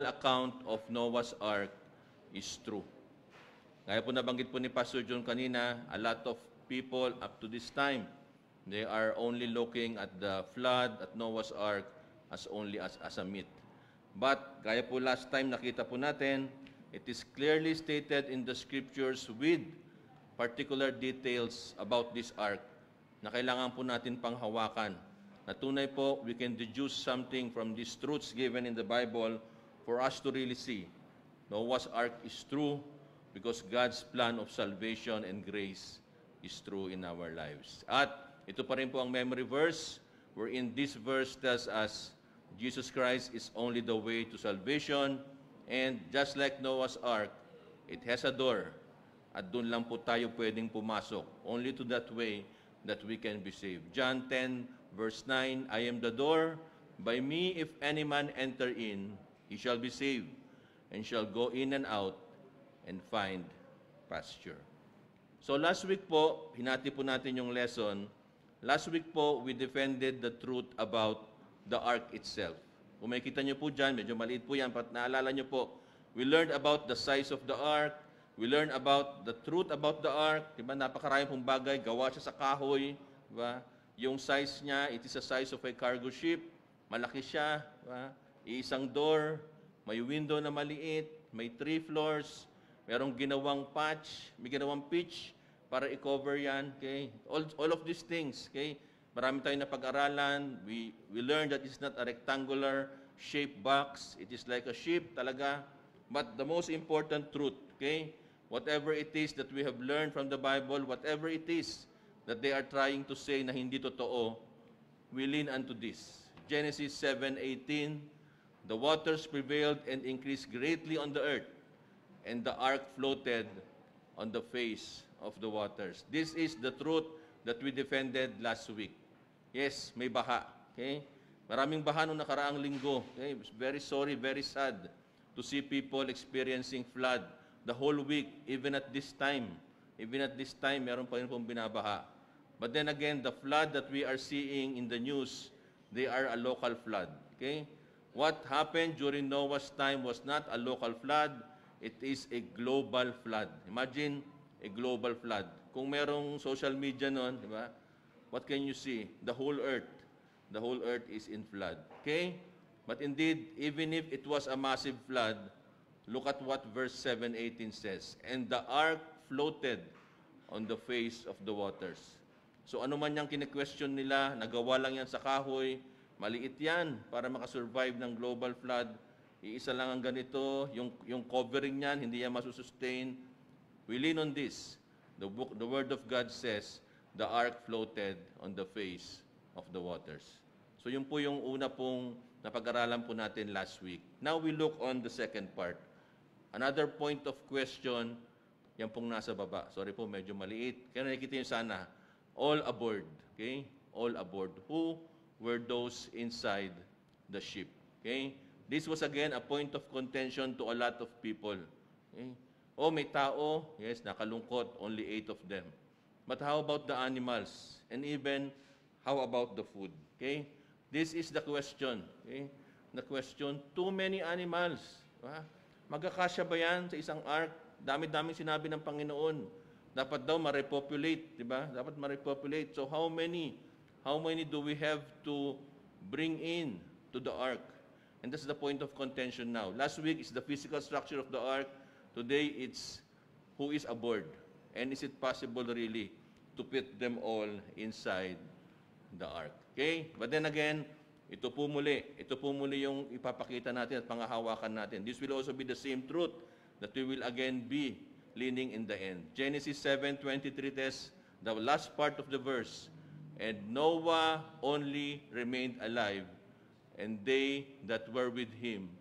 account of Noah's Ark is true. Gaya po nabanggit po ni Pastor John kanina, a lot of people up to this time, they are only looking at the flood, at Noah's Ark, as only as a myth. But, gaya po last time nakita po natin, it is clearly stated in the scriptures with particular details about this ark na kailangan po natin panghawakan. Na tunay po, we can deduce something from these truths given in the Bible for us to really see. Noah's Ark is true because God's plan of salvation and grace is true in our lives. At ito pa rin po ang memory verse, wherein this verse tells us Jesus Christ is only the way to salvation, and just like Noah's Ark, it has a door, at doon lang po tayo pwedeng pumasok. Only to that way that we can be saved. John 10, verse 9, I am the door. By me, if any man enter in, he shall be saved, and shall go in and out, and find pasture. So last week po, hinati po natin yung lesson. Last week po, we defended the truth about the ark itself. Kung makikita nyo po dyan, medyo maliit po yan, but naalala nyo po, we learned about the size of the ark, we learned about the truth about the ark, diba? Napakarami pong bagay, gawa siya sa kahoy, diba? Yung size niya, it is the size of a cargo ship, malaki siya, diba? Iisang door, may window na maliit, may 3 floors, merong ginawang patch, may ginawang pitch para i-cover yan, okay? All of these things, okay? Marami tayong napag-aralan. We learned that it's not a rectangular shaped box. It is like a ship talaga. But the most important truth, okay? Whatever it is that we have learned from the Bible, whatever it is that they are trying to say na hindi totoo, we lean unto this. Genesis 7:18, the waters prevailed and increased greatly on the earth, and the ark floated on the face of the waters. This is the truth that we defended last week. Yes, may baha. Okay? Maraming baha nung nakaraang linggo. Okay? Very sorry, very sad to see people experiencing flood the whole week, even at this time. Even at this time, meron pa rin pong binabaha. But then again, the flood that we are seeing in the news, they are a local flood. Okay? What happened during Noah's time was not a local flood, it is a global flood. Imagine a global flood. Kung merong social media noon, di ba? What can you see? The whole earth is in flood. Okay? But indeed, even if it was a massive flood, look at what verse 7:18 says. And the ark floated on the face of the waters. So ano man yung kine-question nila, nagawa lang yan sa kahoy, maliit yan para makasurvive ng global flood. Iisa lang ang ganito, yung covering niyan, hindi yan masusustain. We lean on this. The Word of God says, the ark floated on the face of the waters. So yun po yung una pong napag-aralan po natin last week. Now we look on the second part. Another point of question, yan pong nasa baba. Sorry po, medyo maliit. Kaya nakikita nyo sana, all aboard. Okay? All aboard. Who were those inside the ship? Okay? This was again a point of contention to a lot of people. Okay? Oh, may tao. Yes, nakalungkot. Only 8 of them. But how about the animals? And even, how about the food? Okay? This is the question. Okay? The question, too many animals. Diba? Magkakasya ba yan sa isang ark? Dami-daming sinabi ng Panginoon. Dapat daw ma-repopulate. Diba? Dapat ma-repopulate. So how many do we have to bring in to the ark? And that's the point of contention now. Last week is the physical structure of the ark. Today, it's who is aboard. And is it possible really to put them all inside the ark? Okay? But then again, ito po muli yung ipapakita natin at pangahawakan natin. This will also be the same truth that we will again be leaning in the end. Genesis 7:23 says, the last part of the verse, and Noah only remained alive, and they that were with him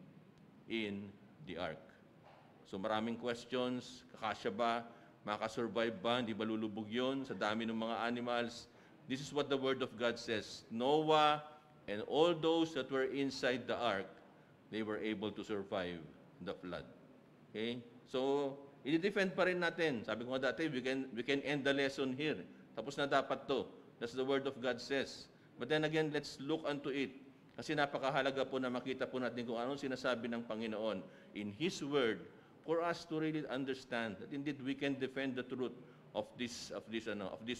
in the ark. So maraming questions, kakasya ba, makasurvive ba, hindi ba lulubog yun sa dami ng mga animals? This is what the Word of God says. Noah and all those that were inside the ark, they were able to survive the flood. Okay? So, i-defend pa rin natin. Sabi ko nga dati, we can end the lesson here. Tapos na dapat to. That's the Word of God says. But then again, let's look unto it. Kasi napakahalaga po na makita po natin kung anong sinasabi ng Panginoon in His Word for us to really understand that indeed we can defend the truth of this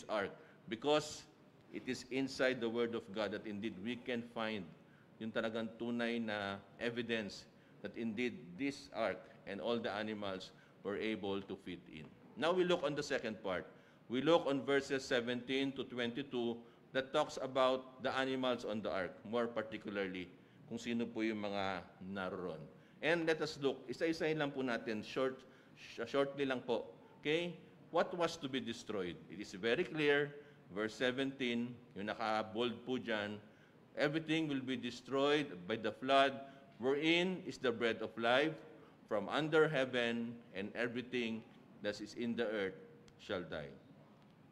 ark because it is inside the Word of God that indeed we can find yung talagang tunay na evidence that indeed this ark and all the animals were able to fit in. Now we look on the second part. We look on verses 17 to 22 that talks about the animals on the ark, more particularly kung sino po yung mga naroon. And let us look, isa-isahin lang po natin, shortly lang po. Okay? What was to be destroyed? It is very clear, verse 17, yung naka-bold po dyan, everything will be destroyed by the flood, wherein is the bread of life from under heaven, and everything that is in the earth shall die.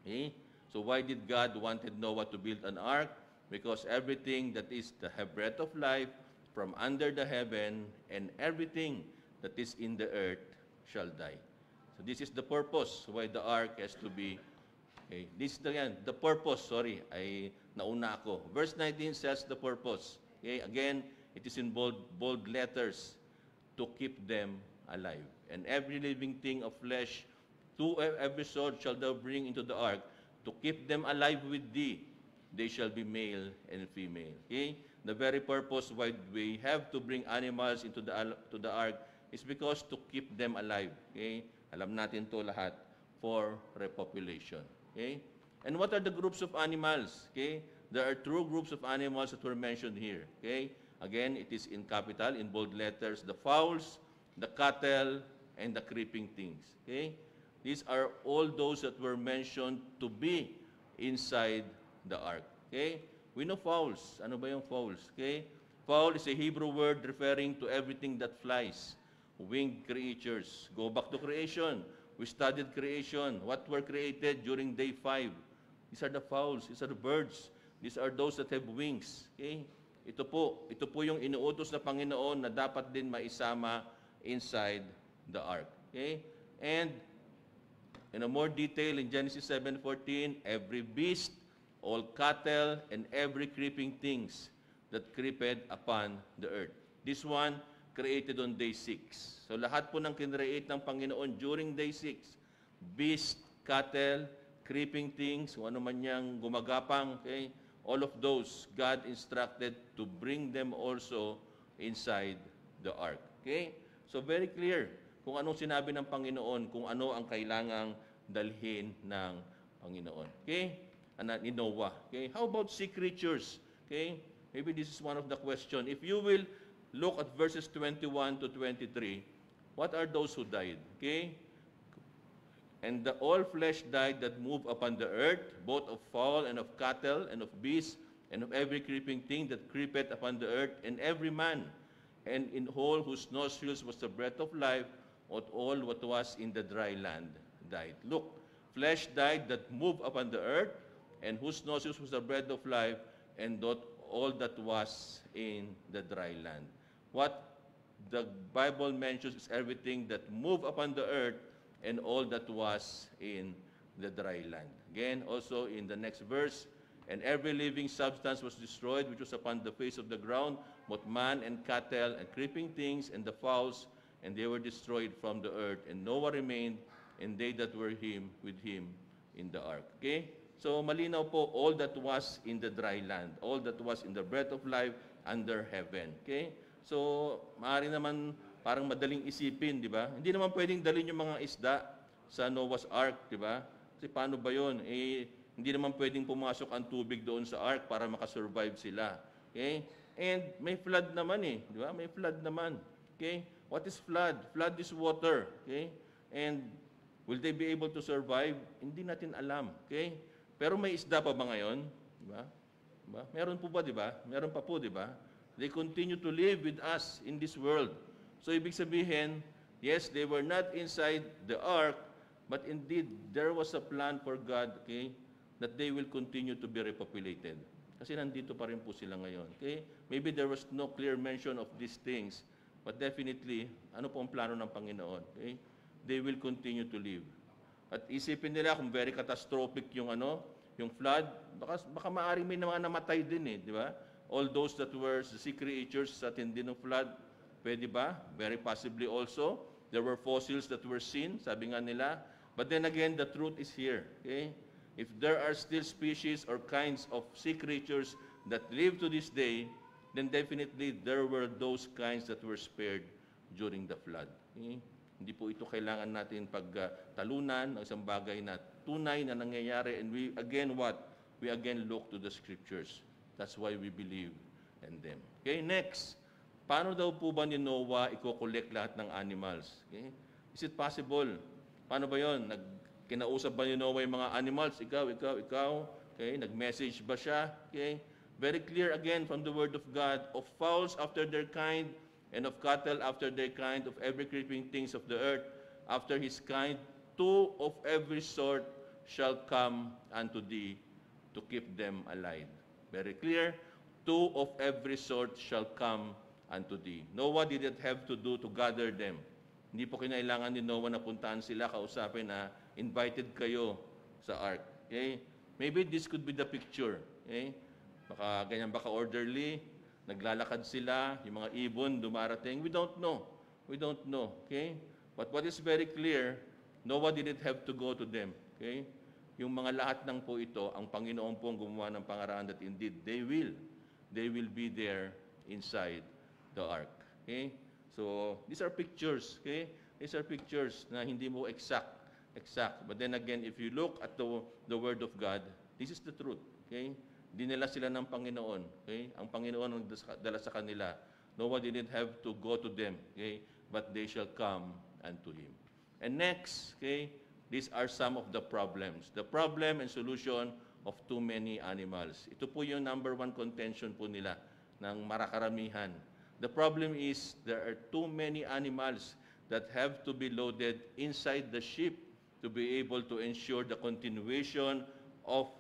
Okay? So why did God wanted Noah to build an ark? Because everything that is the breath of life from under the heaven and everything that is in the earth shall die. So this is the purpose why the ark has to be. Okay, this is the purpose. Sorry, ay nauna ako. Verse 19 says the purpose. Okay, again, it is in bold letters to keep them alive. And every living thing of flesh, to every sort shall thou bring into the ark, to keep them alive with thee. They shall be male and female. Okay? The very purpose why we have to bring animals into the ark is because to keep them alive. Okay? Alam natin to lahat for repopulation. Okay? And what are the groups of animals? Okay? There are two groups of animals that were mentioned here. Okay? Again, it is in capital, in bold letters, the fowls, the cattle, and the creeping things. Okay? These are all those that were mentioned to be inside the ark. Okay? We know fowls. Ano ba yung fowls? Okay? Fowl is a Hebrew word referring to everything that flies, winged creatures. Go back to creation. We studied creation. What were created during day 5? These are the fowls. These are the birds. These are those that have wings. Okay? Ito po yung inuutos na Panginoon na dapat din maisama inside the ark. Okay? And in a more detail, in Genesis 7:14, every beast, all cattle, and every creeping things that creeped upon the earth. This one, created on day 6. So lahat po ng kinreate ng Panginoon during day 6, beast, cattle, creeping things, kung ano man niyang gumagapang, okay? All of those, God instructed to bring them also inside the ark. Okay? So very clear kung anong sinabi ng Panginoon, kung ano ang kailangang dalhin ng Panginoon. Okay? Ni Noah. Okay? How about sea creatures? Okay? Maybe this is one of the question. If you will look at verses 21 to 23, what are those who died? Okay? And all flesh died that move upon the earth, both of fowl and of cattle and of beasts and of every creeping thing that creepeth upon the earth, and every man, and in all whose nostrils was the breath of life, all what was in the dry land died. Look, flesh died that moved upon the earth, and whose nostrils was the breath of life, and all that was in the dry land. What the Bible mentions is everything that moved upon the earth, and all that was in the dry land. Again, also in the next verse, and every living substance was destroyed, which was upon the face of the ground, both man and cattle, and creeping things, and the fowls, and they were destroyed from the earth, and Noah remained, and they that were with him in the ark. Okay? So malinaw po, all that was in the dry land, all that was in the breath of life under heaven. Okay? So, maaari naman parang madaling isipin, di ba? Hindi naman pwedeng dalhin yung mga isda sa Noah's Ark, di ba? Kasi paano ba yun? Hindi naman pwedeng pumasok ang tubig doon sa ark para makasurvive sila. Okay? And may flood naman di ba? May flood naman. Okay? What is flood? Flood is water. Okay? And will they be able to survive? Hindi natin alam. Okay? Pero may isda pa ba ngayon? Di ba? Diba? Meron po ba, di ba? Meron pa po, di ba? They continue to live with us in this world. So, ibig sabihin, yes, they were not inside the ark, but indeed, there was a plan for God, okay, that they will continue to be repopulated. Kasi nandito pa rin po sila ngayon. Okay? Maybe there was no clear mention of these things, but definitely, ano po ang plano ng Panginoon? Okay? They will continue to live. At isipin nila kung very catastrophic yung flood, baka maaring may mga namatay din di ba? all those that were the sea creatures sa tindi ng flood? Pwede ba? Very possibly also. There were fossils that were seen, sabi nga nila. But then again, the truth is here. Okay? If there are still species or kinds of sea creatures that live to this day, then definitely there were those kinds that were spared during the flood. Okay? Hindi po ito kailangan natin pagtalunan ng isang bagay na tunay na nangyayari. And we again what? We again look to the scriptures. That's why we believe in them. Okay, next. Paano daw po ba ni Noah i-collect lahat ng animals? Okay? Is it possible? Paano ba yon? Kinausap ba ni Noah yung mga animals? Ikaw. Okay? Nag-message ba siya? Okay? Very clear again from the word of God, of fowls after their kind, and of cattle after their kind, of every creeping things of the earth after his kind, 2 of every sort shall come unto thee to keep them alive. Very clear. 2 of every sort shall come unto thee. Noah didn't have to do to gather them. Hindi po kinailangan ni Noah na puntahan sila, kausapin na invited kayo sa ark. Okay? Maybe this could be the picture. Okay? Baka ganyan, baka orderly, naglalakad sila, yung mga ibon dumarating. We don't know. Okay? But what is very clear, Noah didn't have to go to them. Okay? Yung mga lahat ng po ito, ang Panginoon po ang gumawa ng pangaraan that indeed they will be there inside the ark. Okay? So, these are pictures. Okay? These are pictures na hindi mo exact. But then again, if you look at the Word of God, this is the truth. Okay? Dinala sila ng Panginoon. Okay? Ang Panginoon ang dala sa kanila. Noah didn't have to go to them. Okay? But they shall come unto him. And next, okay, these are some of the problems. The problem and solution of too many animals. Ito po yung number one contention po nila ng marakaramihan. The problem is there are too many animals that have to be loaded inside the ship to be able to ensure the continuation of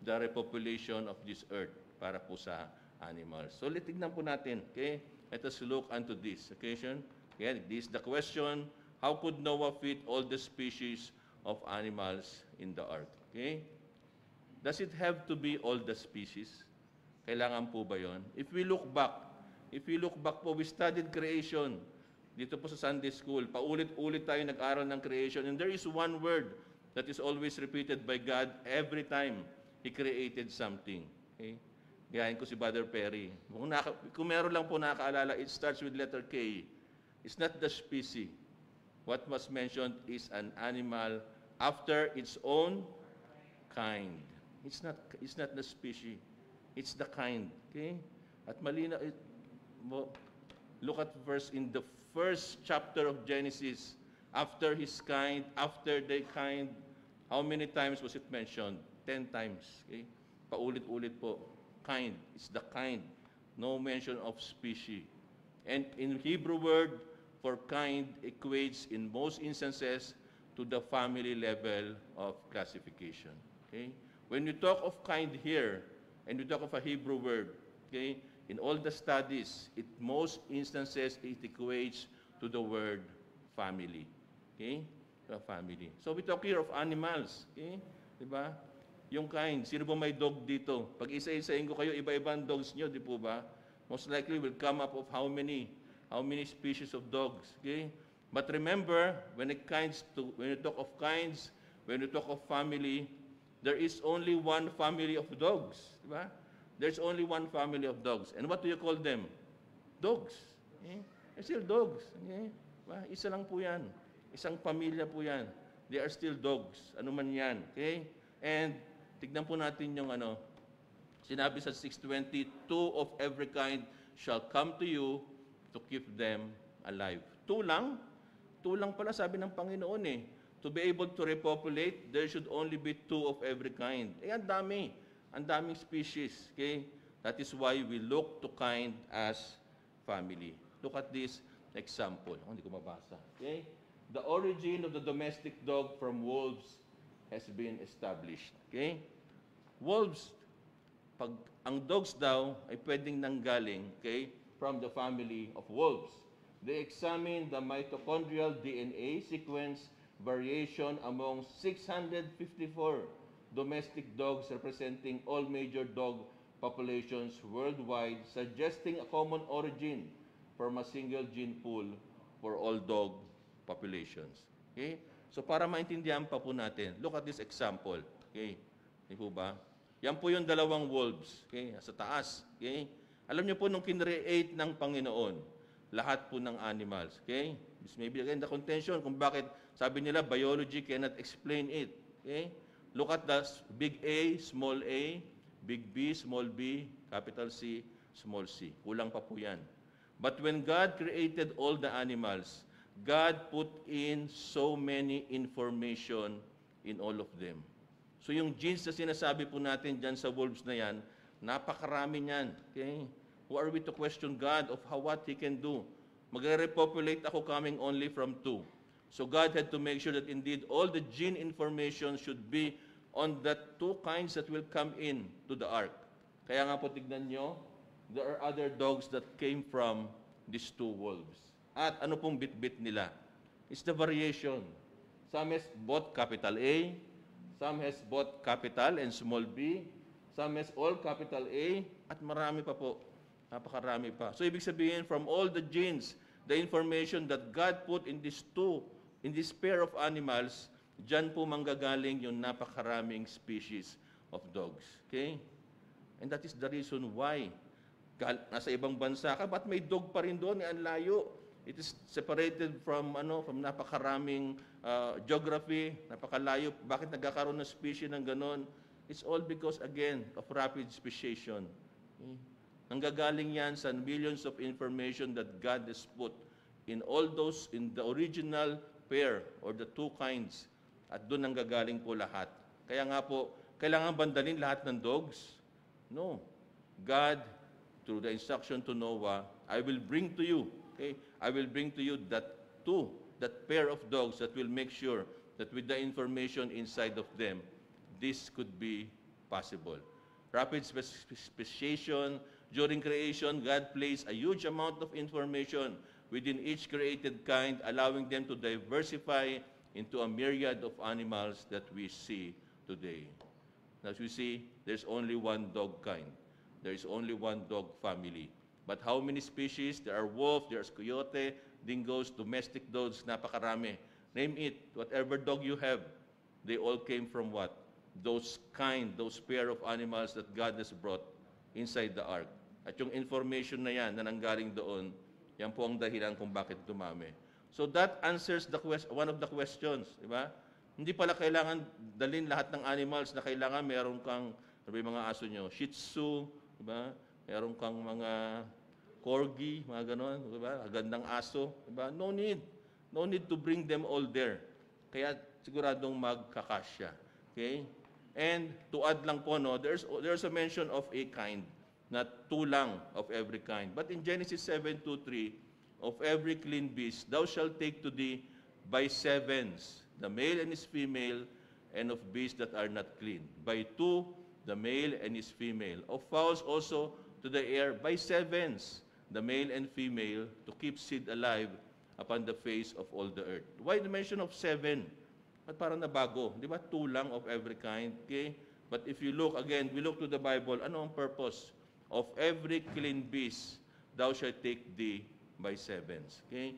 the repopulation of this earth para po sa animals. So, tignan po natin. Okay? Let us look unto this occasion. Okay? This is the question, how could Noah fit all the species of animals in the ark? Okay? Does it have to be all the species? Kailangan po ba yon? If we look back po, we studied creation. Dito po sa Sunday School, paulit-ulit tayo nag-aral ng creation. And there is one word that is always repeated by God every time He created something. Okay? Gayahin ko si Brother Perry. Kung meron lang po nakaalala, it starts with letter K. It's not the species. What was mentioned is an animal after its own kind. It's not the species. It's the kind. Okay? At malina, look at verse in the first chapter of Genesis. After his kind, after their kind, how many times was it mentioned? 10 times. Okay? Paulit-ulit po. Kind. It's the kind. No mention of species. And in Hebrew word for kind equates in most instances to the family level of classification. Okay? When you talk of kind here, and you talk of a Hebrew word, okay, in all the studies, most instances it equates to the word family. Okay? The family. So we talk here of animals. Okay? Diba? Yung kind. Sino po may dog dito? Pag isa-isahin ko kayo, iba-ibang dogs nyo, di po ba? Most likely will come up of how many species of dogs. Okay? But remember, when you talk of kinds, when you talk of family, there is only one family of dogs. Diba? There's only one family of dogs. And what do you call them? Dogs. Okay? They're still dogs. Okay? Diba? Isa lang po yan. Isang pamilya po yan. They are still dogs. Ano man yan. Okay? And tignan po natin yung sinabi sa 6:20, 2 of every kind shall come to you to keep them alive. 2 lang? 2 lang pala sabi ng Panginoon eh. To be able to repopulate, there should only be 2 of every kind. Eh, ang dami. Ang daming species. Okay? That is why we look to kind as family. Look at this example. Hindi ko mabasa. Okay? The origin of the domestic dog from wolves has been established. Okay? Wolves, pag ang dogs daw ay pwedeng nanggaling, okay, from the family of wolves. They examined the mitochondrial DNA sequence variation among 654 domestic dogs representing all major dog populations worldwide, suggesting a common origin from a single gene pool for all dog populations. Okay? So para maintindihan pa po natin, look at this example. Okay? Di po ba? Yan po yung dalawang wolves. Okay? Sa taas. Okay? Alam niyo po nung kinreate ng Panginoon, lahat po ng animals. Okay? This may be again the contention kung bakit sabi nila biology cannot explain it. Okay? Look at the big A, small a, big B, small b, capital C, small c. Kulang pa po yan. But when God created all the animals, God put in so many information in all of them. So yung genes na sinasabi po natin dyan sa wolves na yan, napakarami niyan. Okay? Who are we to question God of what He can do? Magre-repopulate ako coming only from 2. So God had to make sure that indeed all the gene information should be on the 2 kinds that will come in to the ark. Kaya nga po tignan nyo, there are other dogs that came from these 2 wolves. At ano pong bit-bit nila? It's the variation. Some has both capital A, some has both capital and small b, some has all capital A, at marami pa po. Napakarami pa. So ibig sabihin, from all the genes, the information that God put in these 2, in this pair of animals, dyan po manggagaling yung napakaraming species of dogs. Okay? And that is the reason why nasa ibang bansa ka, ba't may dog pa rin doon? Ang layo. It is separated from napakaraming geography, napakalayo. Bakit nagkakaroon ng species ng ganon? It's all because, again, of rapid speciation. Okay? Nanggagaling yan sa millions of information that God has put in all those, in the original pair or the 2 kinds. At doon nanggagaling po lahat. Kaya nga po, kailangan bandalin lahat ng dogs? No. God, through the instruction to Noah, I will bring to you, okay, I will bring to you that pair of dogs that will make sure that with the information inside of them, this could be possible. Rapid speciation. During creation, God placed a huge amount of information within each created kind, allowing them to diversify into a myriad of animals that we see today. As we see, there's only 1 dog kind. There is only 1 dog family. But how many species? There are wolf, there's coyote, dingoes, domestic dogs, napakarami. Name it, whatever dog you have, they all came from what? Those pair of animals that God has brought inside the ark. At yung information na yan na nanggaling doon, yan po ang dahilan kung bakit dumami. So that answers one of the questions, di ba? Hindi pala kailangan dalhin lahat ng animals na kailangan meron kang, mga aso nyo, Shih Tzu, di ba? Meron kang mga corgi, mga ganon, di ba? Gandang aso, di ba? No need. No need to bring them all there. Kaya siguradong magkakasya. Okay? And to add lang po, no, there's a mention of a kind, not 2 lang of every kind. But in Genesis 7:2-3, of every clean beast, thou shalt take to thee by 7s, the male and his female, and of beasts that are not clean. By 2, the male and his female. Of fowls also to the air, by 7s, the male and female, to keep seed alive upon the face of all the earth. Why the mention of 7? At parang nabago. Di ba? 2 lang of every kind. Okay? But if you look, again, we look to the Bible, ano ang purpose? Of every clean beast, thou shalt take thee by 7s. Okay?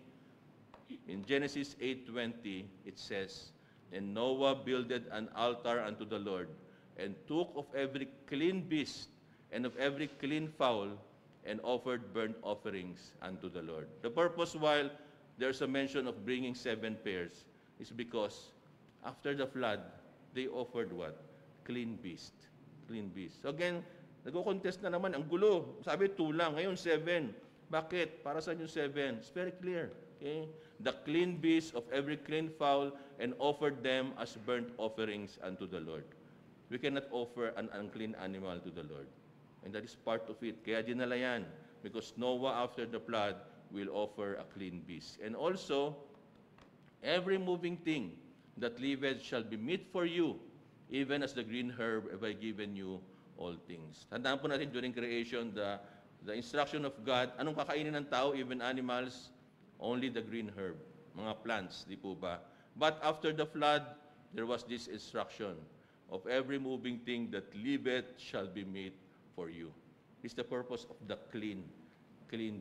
In Genesis 8:20, it says, And Noah builded an altar unto the Lord, and took of every clean beast, and of every clean fowl, and offered burnt offerings unto the Lord. The purpose, while there's a mention of bringing 7 pairs, is because after the flood, they offered what? Clean beast. Clean beast. So again, nag-contest na naman, ang gulo. Sabi 2 lang, ngayon 7. Bakit? Para saan yung 7? It's very clear. Okay? The clean beast of every clean fowl, and offered them as burnt offerings unto the Lord. We cannot offer an unclean animal to the Lord. And that is part of it. Kaya dinala yan. Because Noah, after the flood, will offer a clean beast. And also, every moving thing that liveth shall be meat for you, even as the green herb have I given you all things. Tandaan po natin during creation, the instruction of God, anong kakainin ng tao, even animals? Only the green herb, mga plants, di po ba? But after the flood, there was this instruction of every moving thing that liveth shall be meat for you. This is the purpose of the clean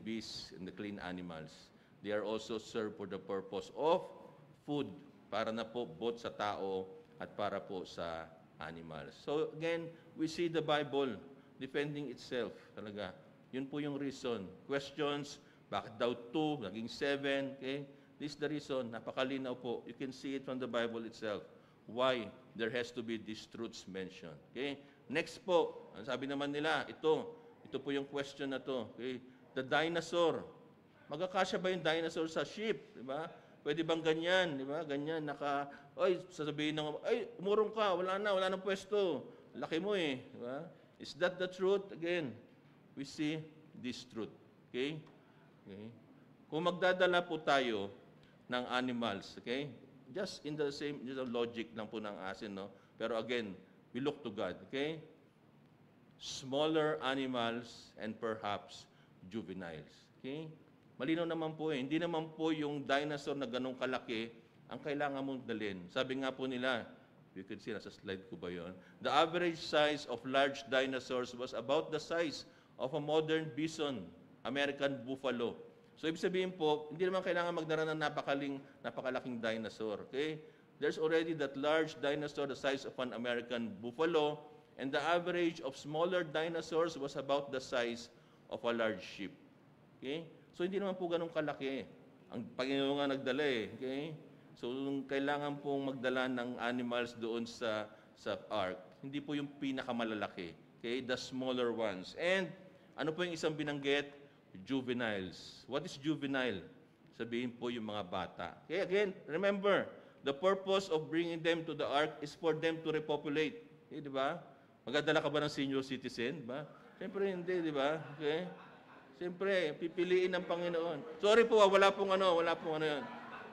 beasts and the clean animals. They are also served for the purpose of food, para na po both sa tao at para po sa animals. So again, we see the Bible defending itself talaga. Yun po yung reason. Questions, bakit daw 2, naging 7, okay? This is the reason, napakalinaw po. You can see it from the Bible itself. Why there has to be these truths mentioned. Okay? Next po, ang sabi naman nila, ito po yung question na to. Okay? The dinosaur. Magkakasya ba yung dinosaur sa sheep? Di ba? Pwede bang ganyan? Di ba? Ganyan, sasabihin ng, umurong ka, wala nang pwesto. Laki mo eh. Di ba? Is that the truth? Again, we see this truth. Okay? Okay? Kung magdadala po tayo ng animals, okay? Just in the same logic lang po ng asin, no? Pero again, we look to God, okay? Smaller animals and perhaps juveniles, okay? Malinaw naman po eh. Hindi naman po yung dinosaur na ganong kalaki ang kailangan mong dalhin. Sabi nga po nila, you can see, nasa slide ko ba yun? The average size of large dinosaurs was about the size of a modern bison, American buffalo. So, ibig sabihin po, hindi naman kailangan magdala ng napakalaking dinosaur. Okay? There's already that large dinosaur the size of an American buffalo, and the average of smaller dinosaurs was about the size of a large sheep. Okay? So, hindi naman po ganun kalaki. Ang Panginoon nga nagdala eh. Okay? So, kailangan pong magdala ng animals doon sa ark. Hindi po yung pinakamalalaki. Okay? The smaller ones. And, ano po yung isang binanggit? Juveniles. What is juvenile? Sabihin po yung mga bata. Okay, again, remember, the purpose of bringing them to the ark is for them to repopulate. Okay, di ba? Magdadala ka ba ng senior citizen? Ba? Siyempre hindi, di ba? Okay? Siyempre, pipiliin ng Panginoon. Sorry po, wala pong ano yun.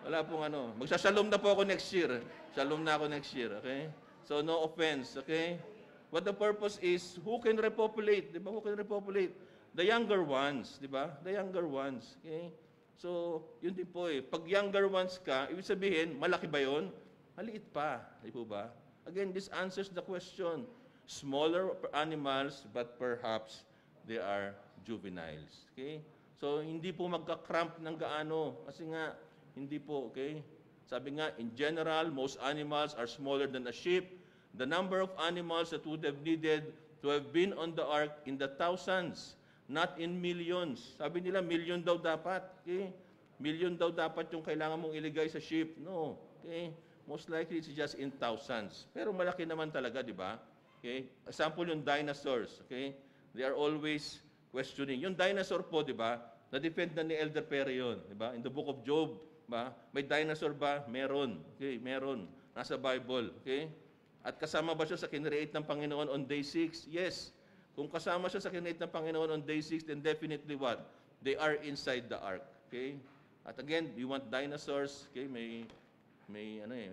Wala pong ano. Magsashalom na po ako next year. Shalom na ako next year, okay? So, no offense, okay? But the purpose is, who can repopulate? Di ba? Who can repopulate? The younger ones, di ba? The younger ones. Okay? So, yun din po eh. Pag younger ones ka, ibig sabihin, malaki ba yun? Maliit pa. Di po ba? Again, this answers the question. Smaller animals, but perhaps they are juveniles. Okay? So, hindi po magka-cramp ng gaano. Kasi nga, hindi po, okay? Sabi nga, in general, most animals are smaller than a sheep. The number of animals that would have needed to have been on the ark in the thousands, not in millions. Sabi nila, million daw dapat. Okay? Million daw dapat yung kailangan mong iligay sa ship. No. Okay? Most likely, it's just in thousands. Pero malaki naman talaga, di ba? Okay? Example, yung dinosaurs. Okay? They are always questioning. Yung dinosaur po, di ba? Na-defend na ni Elder Perry yun. Di ba? In the book of Job, ba? May dinosaur ba? Meron. Okay? Meron. Nasa Bible. Okay? At kasama ba siya sa kinreate ng Panginoon on day 6? Yes. Kung kasama siya sa kinreate ng Panginoon on day 6, then definitely what? They are inside the ark. Okay? At again, you want dinosaurs? Okay? May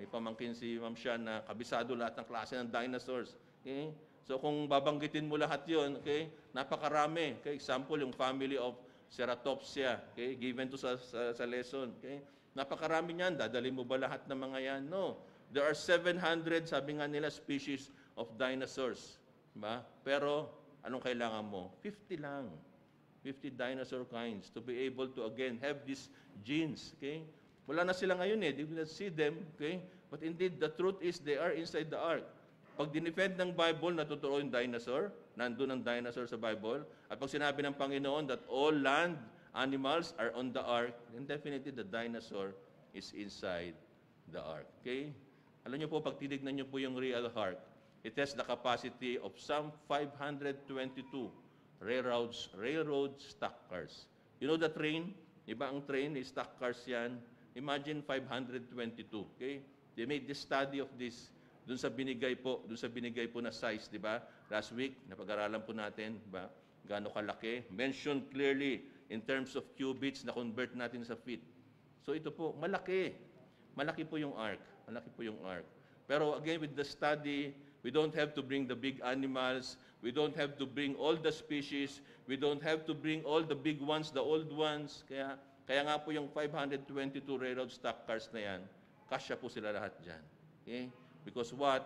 pamangkin si Ma'am Sian na kabisado lahat ng klase ng dinosaurs. Okay? So kung babanggitin mo lahat 'yon, okay? Napakarami. Okay? Example, yung family of Ceratopsia, okay? Given to sa lesson, okay? Napakarami niyan. Dadalhin mo ba lahat ng mga 'yan? No. There are 700, sabi nga nila, species of dinosaurs. Diba? Pero anong kailangan mo? 50 lang. 50 dinosaur kinds to be able to, again, have these genes. Okay? Wala na sila ngayon eh. You will not see them. Okay? But indeed, the truth is they are inside the ark. Pag dinefend ng Bible, natutuo yung dinosaur. Nandun ang dinosaur sa Bible. At pag sinabi ng Panginoon that all land animals are on the ark, then definitely the dinosaur is inside the ark. Okay? Alam niyo po, pag tinignan niyo po yung real ark, it has the capacity of some 522 railroad stock cars. You know the train? Iba ang train, stock cars yan. Imagine 522. Okay? They made this study of this dun sa binigay po na size, di ba? Last week, napag-aralan po natin, di ba? Gaano kalaki. Mentioned clearly in terms of cubits na convert natin sa feet. So ito po, malaki. Malaki po yung ark. Malaki po yung ark. Pero again, with the study, we don't have to bring the big animals. We don't have to bring all the species. We don't have to bring all the big ones, the old ones. Kaya nga po yung 522 railroad stock cars na yan, kasya po sila lahat dyan. Okay? Because what?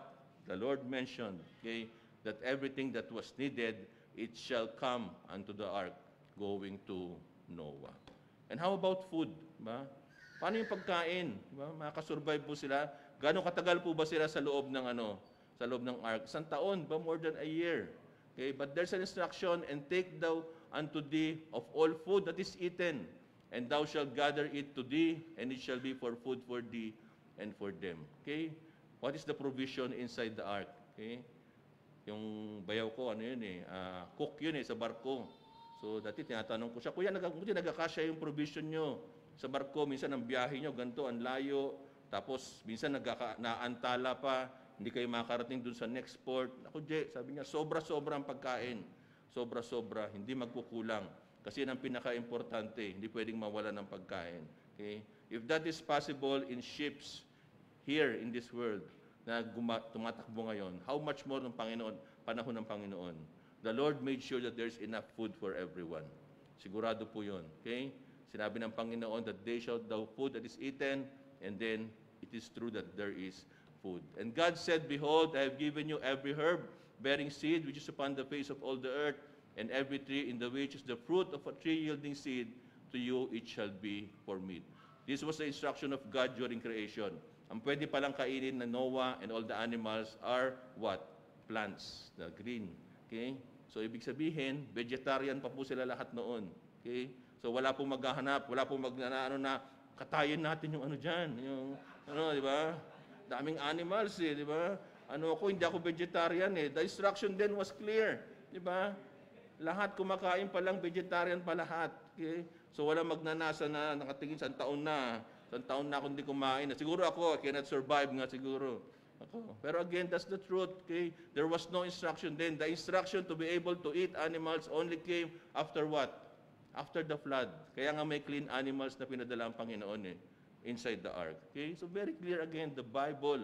The Lord mentioned, okay, that everything that was needed it shall come unto the ark going to Noah. And how about food? Ba? Paano yung pagkain? Ba? Makasurvive po sila? Gano'ng katagal po ba sila sa loob ng sa loob ng ark? Isang taon ba? More than a year. Okay? But there's an instruction, and take thou unto thee of all food that is eaten, and thou shalt gather it to thee, and it shall be for food for thee and for them. Okay? What is the provision inside the ark? Okay? Yung bayaw ko, cook yun sa barko. So, dati tinatanong ko siya, Kuya, nagkakasya yung provision nyo sa barko. Minsan ang biyahe nyo, ganito, ang layo. Tapos, minsan naantala pa, hindi kayo makarating dun sa next port. Ako, sabi niya, sobra-sobra ang pagkain. Sobra-sobra, hindi magkukulang. Kasi yan ang pinaka-importante, hindi pwedeng mawala ng pagkain. Okay? If that is possible in ships here in this world, na tumatakbo ngayon, how much more ng Panginoon, panahon ng Panginoon. The Lord made sure that there's enough food for everyone. Sigurado po yun. Okay? Sinabi ng Panginoon that they shall the food that is eaten, and then it is true that there is food. And God said, Behold, I have given you every herb bearing seed which is upon the face of all the earth, and every tree in the which is the fruit of a tree yielding seed, to you it shall be for meat. This was the instruction of God during creation. Ang pwede palang kainin na Noah and all the animals are what? Plants, the green. Okay? So, ibig sabihin, vegetarian pa po sila lahat noon. Okay? So, wala pong maghahanap, wala pong katayin natin yung dyan, yung, di ba? Daming animals di ba? Hindi ako vegetarian The instruction then was clear, di ba? Lahat kumakain pa lang, vegetarian pa lahat. Okay? So, wala magnanasa na nakatingin sa taon na ako hindi kumain. Siguro ako, I cannot survive nga siguro. Pero again, that's the truth. Okay? There was no instruction then. The instruction to be able to eat animals only came after what? After the flood. Kaya nga may clean animals na pinadala ang Panginoon inside the ark. Okay? So very clear again, the Bible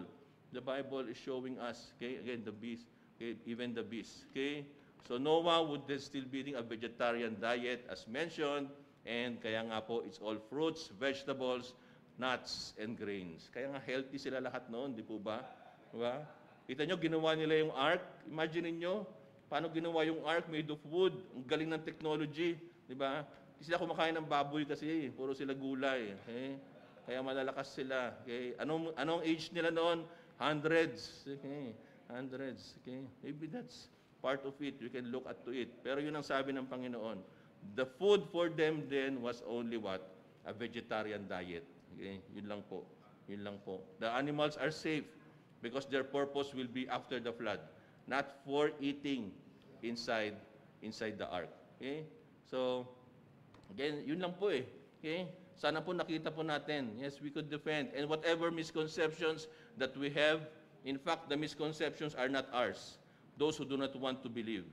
is showing us, okay, again, the beast, okay, even the beast. Okay? So Noah would still be eating a vegetarian diet as mentioned, and kaya nga po, it's all fruits, vegetables, nuts, and grains. Kaya nga healthy sila lahat noon, di po ba? Diba? Kita nyo, ginawa nila yung ark. Imagine niyo paano ginawa yung ark made of wood. Ang galing ng technology. Di ba? Hindi sila kumakain ng baboy kasi. Puro sila gulay. Okay? Kaya malalakas sila. Okay? Anong age nila noon? Hundreds. Okay? Hundreds. Okay? Maybe that's part of it. You can look at to it. Pero yun ang sabi ng Panginoon. The food for them then was only what? A vegetarian diet. Okay? Yun lang po. Yun lang po. The animals are safe because their purpose will be after the flood, not for eating inside the ark. Okay? So, again, yun lang po Okay? Sana po nakita po natin. Yes, we could defend. And whatever misconceptions that we have, in fact, the misconceptions are not ours. Those who do not want to believe.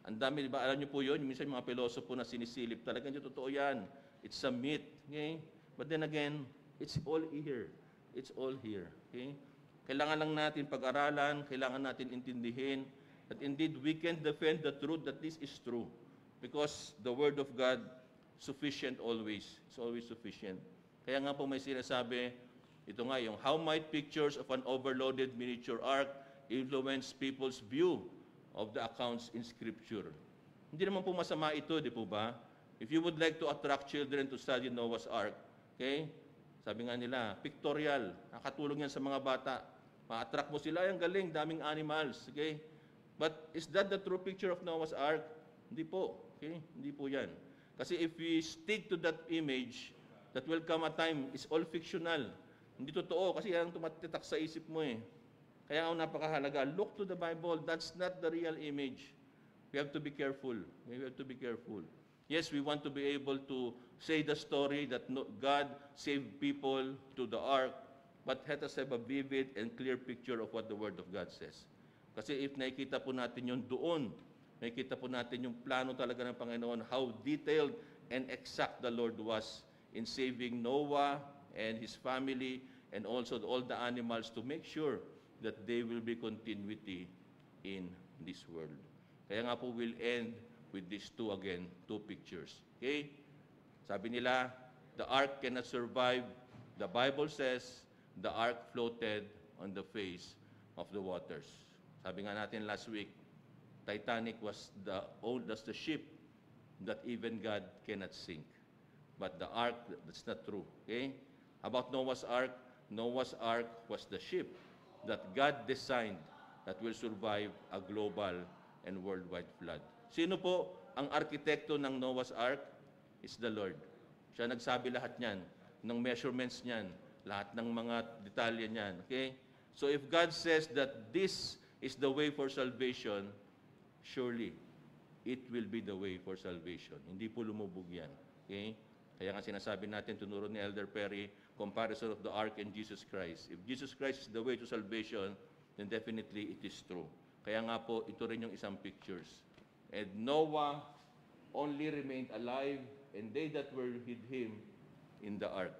Ang dami, di ba? Alam niyo po yun, minsan mga pilosopo na sinisilip. Talagang yung totoo yan. It's a myth. Okay? But then again, it's all here. It's all here. Okay? Kailangan lang natin pag-aralan, kailangan natin intindihin that indeed we can defend the truth that this is true. Because the Word of God, sufficient always. It's always sufficient. Kaya nga po may sinasabi, ito nga yung, how might pictures of an overloaded miniature ark influence people's view of the accounts in Scripture? Hindi naman po masama ito, di po ba? If you would like to attract children to study Noah's Ark, okay? Sabi nga nila, pictorial, nakatulong yan sa mga bata. Ma-attract mo sila, yung galing, daming animals, okay? But is that the true picture of Noah's Ark? Hindi po, okay? Hindi po yan. Kasi if we stick to that image, that will come a time, is all fictional. Hindi totoo, kasi yan ang tumatitak sa isip mo Kaya ang napakahalaga, look to the Bible, that's not the real image. We have to be careful. We have to be careful. Yes, we want to be able to say the story that God saved people to the ark, but let us have a vivid and clear picture of what the Word of God says. Kasi if nakikita po natin yun doon, nakikita po natin yung plano talaga ng Panginoon, how detailed and exact the Lord was in saving Noah and his family and also all the animals to make sure that they will be continuity in this world. Kaya nga po we'll end with these two pictures. Okay? Sabi nila, the ark cannot survive. The Bible says, the ark floated on the face of the waters. Sabi nga natin last week, Titanic was that's the ship that even God cannot sink. But the ark, that's not true. Okay? About Noah's ark was the ship that God designed that will survive a global and worldwide flood. Sino po ang arkitekto ng Noah's ark? Is the Lord. Siya nagsabi lahat niyan, ng measurements niyan, lahat ng mga detalye niyan. Okay? So if God says that this is the way for salvation, surely it will be the way for salvation. Hindi po lumubog yan. Okay? Kaya nga sinasabi natin, tunuro ni Elder Perry, comparison of the ark and Jesus Christ. If Jesus Christ is the way to salvation, then definitely it is true. Kaya nga po, ito rin yung isang pictures. And Noah only remained alive, and they that were with him in the ark.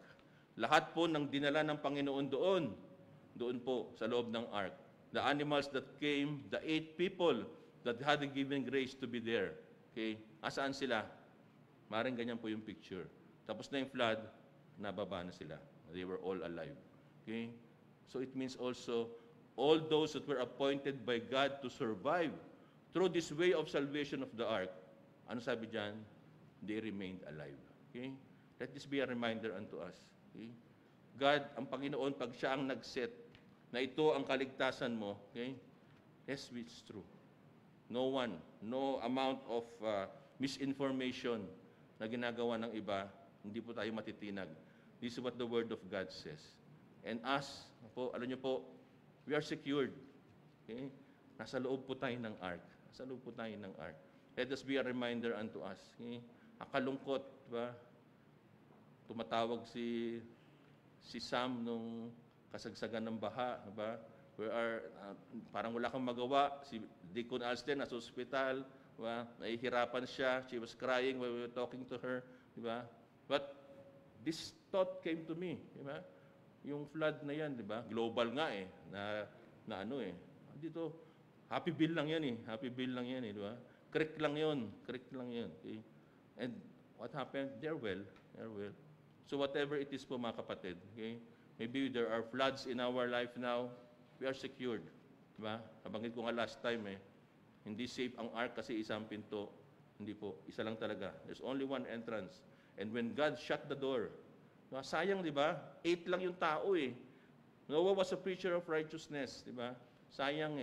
Lahat po ng dinala ng Panginoon doon po sa loob ng ark. The animals that came, the 8 people that had given grace to be there. Okay? Asaan sila? Maring ganyan po yung picture. Tapos na yung flood, nababa na sila. They were all alive. Okay? So it means also, all those that were appointed by God to survive through this way of salvation of the ark, ano sabi dyan? They remained alive. Okay? Let this be a reminder unto us. Okay? God, ang Panginoon, pag siya ang nag-set na ito ang kaligtasan mo, okay? Yes, it's true. No amount of misinformation na ginagawa ng iba, hindi po tayo matitinag. This is what the Word of God says. And us, po, alam niyo po, we are secured. Okay? Nasa loob po tayo ng ark. Nasa loob po tayo ng ark. Let us be a reminder unto us. Okay? Akalungkot, ba? Tumatawag si Sam nung kasagsagan ng baha, ba? Parang wala kang magawa. Si Deacon Alston nasa ospital, diba? Nahihirapan siya. She was crying when we were talking to her, diba? But this thought came to me, diba? Yung flood na yan, diba? Global nga na ano dito, happy bill lang yan Happy bill lang yan diba? Creek lang yun. Okay? And what happened? They're well. So whatever it is po mga kapatid, okay? Maybe there are floods in our life now, we are secured. Diba? Nabanggit ko nga last time hindi safe ang ark kasi isang pinto. Hindi po, isa lang talaga. There's only one entrance. And when God shut the door, sayang, di ba? 8 lang yung tao Noah was a preacher of righteousness, di ba? Sayang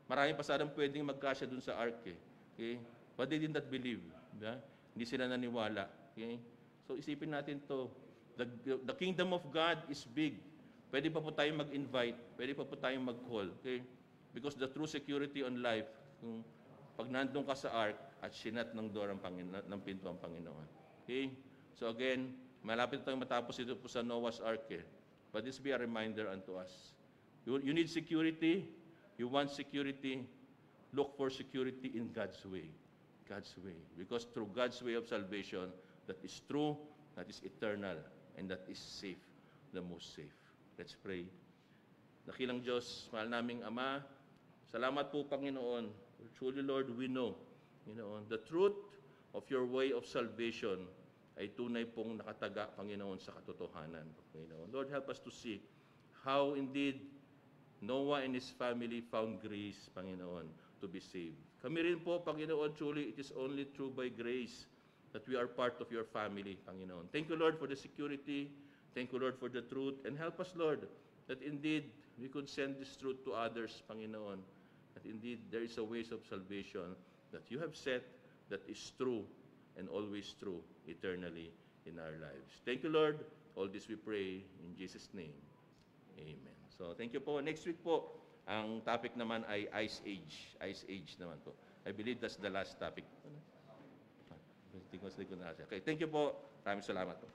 Marami pa sanang pwedeng magkasya dun sa ark Okay? But they did not believe. Di ba? Hindi sila naniwala. Okay? So isipin natin to. The kingdom of God is big. Pwede pa po tayong mag-invite. Pwede pa po tayong mag-call. Okay? Because the true security on life, kung pag nandun ka sa ark at sinat ng door ng pinto ang Panginoon. Okay? So again, malapit tayong matapos ito po sa Noah's Ark But this be a reminder unto us. You need security. You want security. Look for security in God's way. God's way. Because through God's way of salvation, that is true, that is eternal, and that is safe, the most safe. Let's pray. Dakilang Diyos, mahal naming Ama, salamat po, Panginoon. Truly, Lord, we know, the truth of your way of salvation ay tunay pong nakataga, Panginoon, sa katotohanan. Panginoon. Lord, help us to see how indeed Noah and his family found grace, Panginoon, to be saved. Kami rin po, Panginoon, truly, it is only true by grace that we are part of your family, Panginoon. Thank you, Lord, for the security. Thank you, Lord, for the truth. And help us, Lord, that indeed we could send this truth to others, Panginoon. That indeed there is a ways of salvation that you have set that is true and always true eternally in our lives. Thank you, Lord. All this we pray in Jesus' name. Amen. So, thank you po. Next week po, ang topic naman ay Ice Age. Ice Age naman po. I believe that's the last topic. Okay, thank you po. Maraming salamat po.